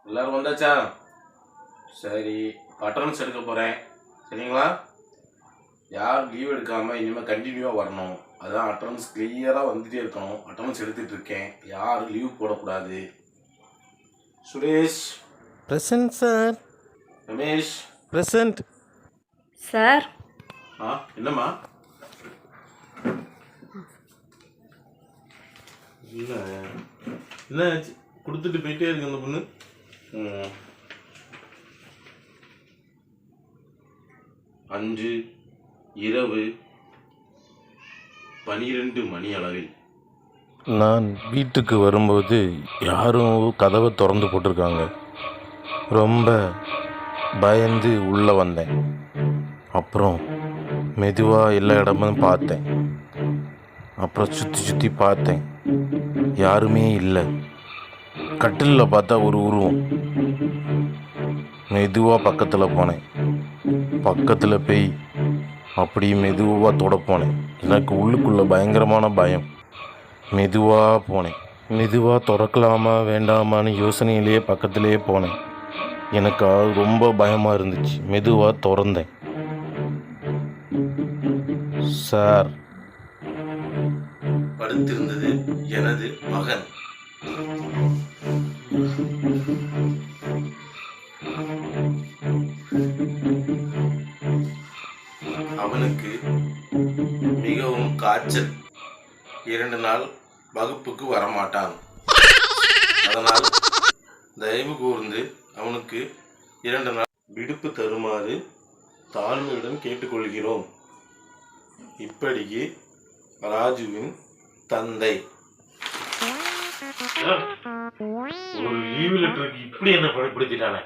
எல்லாரும் வந்தாச்சா? சரி, அட்டனன்ஸ் எடுக்க போகிறேன். சரிங்களா? யார் லீவ் எடுக்காமல் இனிமேல் கண்டினியூவாக வரணும். அதான் அட்டனன்ஸ் கிளியராக வந்துகிட்டே இருக்கணும். அட்டனன்ஸ் எடுத்துகிட்டு இருக்கேன். யாரும் லீவ் போடக்கூடாது. Suresh present sir. Ramesh present sir. என்னம்மா? இல்லை என்ன கொடுத்துட்டு போயிட்டே இருக்கு அந்த பொண்ணு. அன்று இரவு 12 மணி அளவில் நான் வீட்டுக்கு வரும்போது யாரும் கதவை திறந்து போட்டிருக்காங்க. ரொம்ப பயந்து உள்ளே வந்தேன். அப்புறம் மெதுவாக எல்லா இடமும் பார்த்தேன். அப்புறம் சுற்றி பார்த்தேன். யாருமே இல்லை. கட்டிலில் பார்த்தா ஒரு உருவம். மெதுவாக பக்கத்தில் போனேன். பக்கத்தில் போய் அப்படி மெதுவாக தொட போனேன். எனக்கு உள்ளுக்குள்ளே பயங்கரமான பயம். மெதுவாக போனேன். மெதுவாக திறக்கலாமா வேண்டாமான்னு யோசனையிலேயே பக்கத்திலே போனேன். எனக்கு ரொம்ப பயமாக இருந்துச்சு. மெதுவாக திறந்தேன். சார், படுத்திருந்தது எனது மகன். அவனுக்கு மிகவும் காய்ச்சல். 2 நாள் வகுப்புக்கு வரமாட்டான். அதனால் தயவு கூர்ந்து அவனுக்கு 2 நாள் விடுப்பு தருமாறு தாழ்மையுடன் கேட்டுக்கொள்கிறோம். இப்படியே ராஜுவின் தந்தை. ஒரு லீவ் லெட்டருக்கு இப்படி என்ன படுத்திட்டானே.